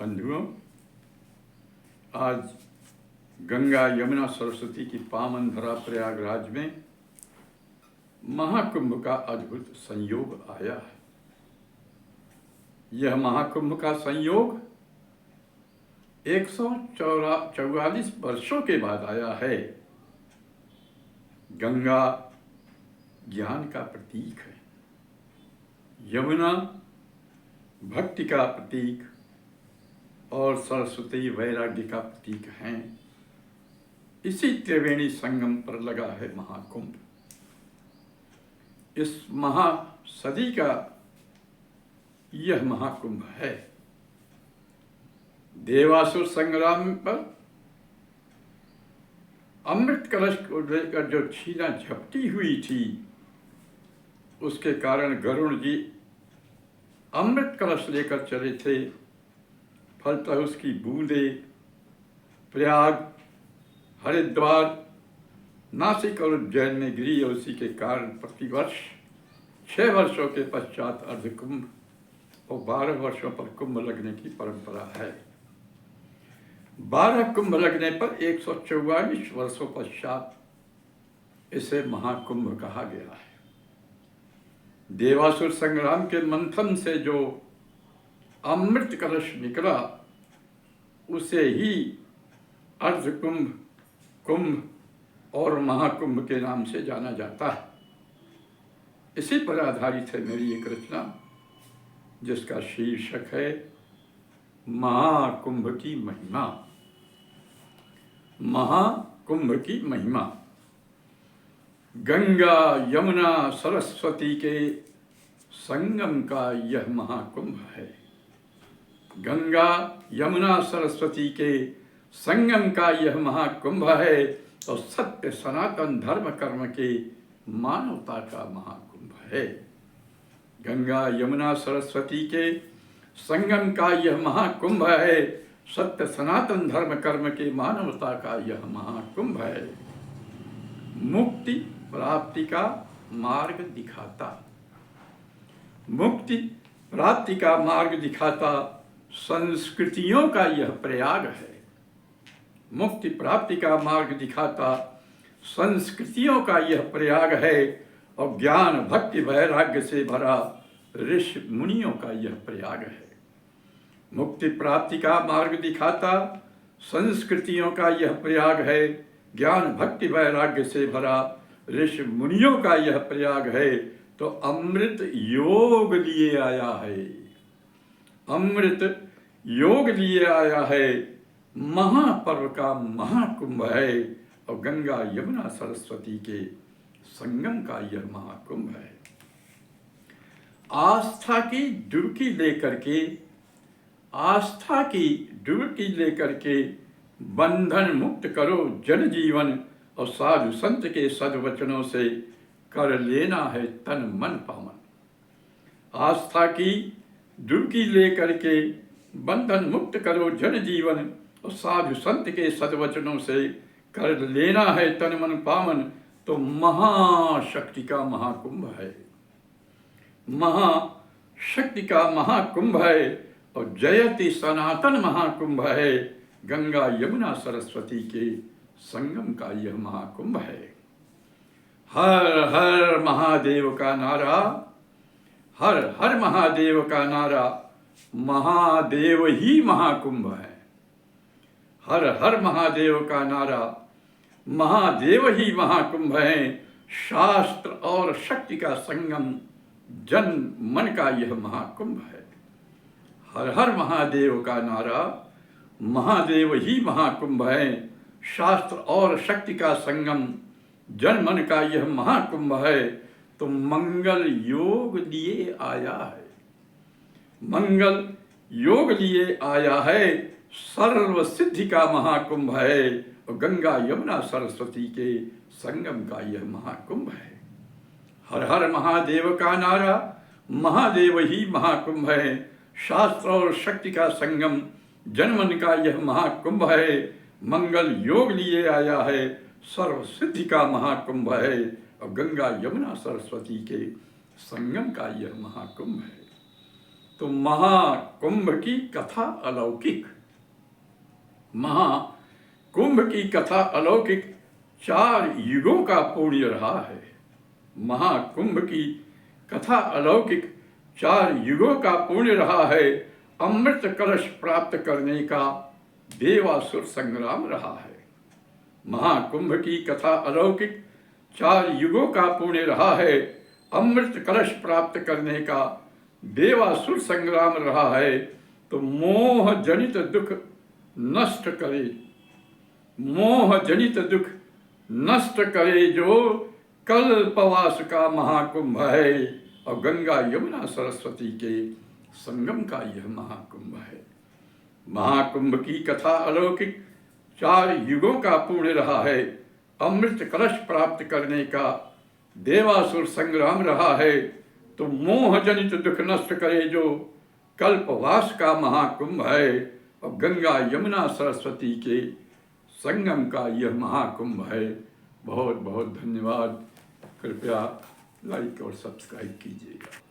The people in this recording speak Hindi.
बंधुओं, आज गंगा यमुना सरस्वती की पावन धरा प्रयागराज में महाकुंभ का अद्भुत संयोग आया है। यह महाकुंभ का संयोग 144 वर्षों के बाद आया है। गंगा ज्ञान का प्रतीक है, यमुना भक्ति का प्रतीक और सरस्वती वैराग्य का प्रतीक हैं। इसी त्रिवेणी संगम पर लगा है महाकुंभ। इस महासदी का यह महाकुंभ है। देवासुर संग्राम पर अमृत कलश को लेकर जो छीना झपटी हुई थी, उसके कारण गरुड़ जी अमृत कलश लेकर चले थे। फलतः उसकी बूंदे प्रयाग, हरिद्वार, नासिक और उज्जैन में गिरी और उसी के कारण प्रतिवर्ष 6 वर्षों के पश्चात अर्धकुंभ और 12 वर्षों पर कुंभ लगने की परंपरा है। 12 कुंभ लगने पर 144 वर्षों पश्चात इसे महाकुंभ कहा गया है। देवासुर संग्राम के मंथन से जो अमृत कलश निकला, उसे ही अर्धकुंभ, कुंभ और महाकुंभ के नाम से जाना जाता है। इसी पर आधारित है मेरी एक रचना, जिसका शीर्षक है महाकुंभ की महिमा। महाकुंभ की महिमा। गंगा यमुना सरस्वती के संगम का यह महाकुंभ है। गंगा यमुना सरस्वती के संगम का यह महाकुंभ है और सत्य सनातन धर्म कर्म के मानवता का महाकुंभ है। गंगा यमुना सरस्वती के संगम का यह महाकुंभ है, सत्य सनातन धर्म कर्म के मानवता का यह महाकुंभ है। मुक्ति प्राप्ति का मार्ग दिखाता, मुक्ति प्राप्ति का मार्ग दिखाता संस्कृतियों का यह प्रयाग है। मुक्ति प्राप्ति का मार्ग दिखाता संस्कृतियों का यह प्रयाग है और ज्ञान भक्ति वैराग्य से भरा ऋषि मुनियों का यह प्रयाग है। मुक्ति प्राप्ति का मार्ग दिखाता संस्कृतियों का यह प्रयाग है, ज्ञान भक्ति वैराग्य से भरा ऋषि मुनियों का यह प्रयाग है। तो अमृत योग लिए आया है, अमृत योग लिए आया है। महापर्व का महाकुंभ है और गंगा यमुना सरस्वती के संगम का यह महाकुंभ है। आस्था की डुबकी लेकर के, आस्था की डुबकी लेकर के बंधन मुक्त करो जन जीवन और साधु संत के सद्वचनों से कर लेना है तन मन पावन। आस्था की डुबकी लेकर के बंधन मुक्त करो जन जीवन और साधु संत के सद्वचनों से कर लेना है तन मन पावन। तो महाशक्ति का महाकुंभ है, महाशक्ति का महाकुंभ है और जयति सनातन महाकुंभ है। गंगा यमुना सरस्वती के संगम का यह महाकुंभ है। हर हर महादेव का नारा, हर हर महादेव का नारा, महादेव ही महाकुंभ है। हर हर महादेव का नारा, महादेव ही महाकुंभ है। शास्त्र और शक्ति का संगम जन मन का यह महाकुंभ है। हर हर महादेव का नारा, महादेव ही महाकुंभ है। शास्त्र और शक्ति का संगम जन मन का यह महाकुंभ है। तो मंगल योग लिए आया है, मंगल योग लिए आया है। सर्व सिद्धि का महाकुंभ है और गंगा यमुना सरस्वती के संगम का यह महाकुंभ है। हर हर महादेव का नारा, महादेव ही महाकुंभ है। शास्त्र और शक्ति का संगम जनमन का यह महाकुंभ है। मंगल योग लिए आया है, सर्व सिद्धि का महाकुंभ है और गंगा यमुना सरस्वती के संगम का यह महाकुंभ है। तो महाकुंभ की कथा अलौकिक। महाकुंभ की कथा अलौकिक 4 युगों का पुण्य रहा है। महाकुंभ की कथा अलौकिक 4 युगों का पुण्य रहा है। अमृत कलश प्राप्त करने का देवासुर संग्राम रहा है। महाकुंभ की कथा अलौकिक 4 युगों का पुण्य रहा है। अमृत कलश प्राप्त करने का देवासुर संग्राम रहा है। तो मोह जनित दुख नष्ट करे, मोह जनित दुख नष्ट करे जो कल्पवास का महाकुंभ है। और गंगा यमुना सरस्वती के संगम का यह महाकुंभ है। महाकुंभ की कथा अलौकिक 4 युगों का पुण्य रहा है। अमृत कलश प्राप्त करने का देवासुर संग्राम रहा है। तो मोह जनित दुख नष्ट करे जो कल्पवास का महाकुंभ है। और गंगा यमुना सरस्वती के संगम का यह महाकुंभ है। बहुत बहुत धन्यवाद। कृपया लाइक और सब्सक्राइब कीजिएगा।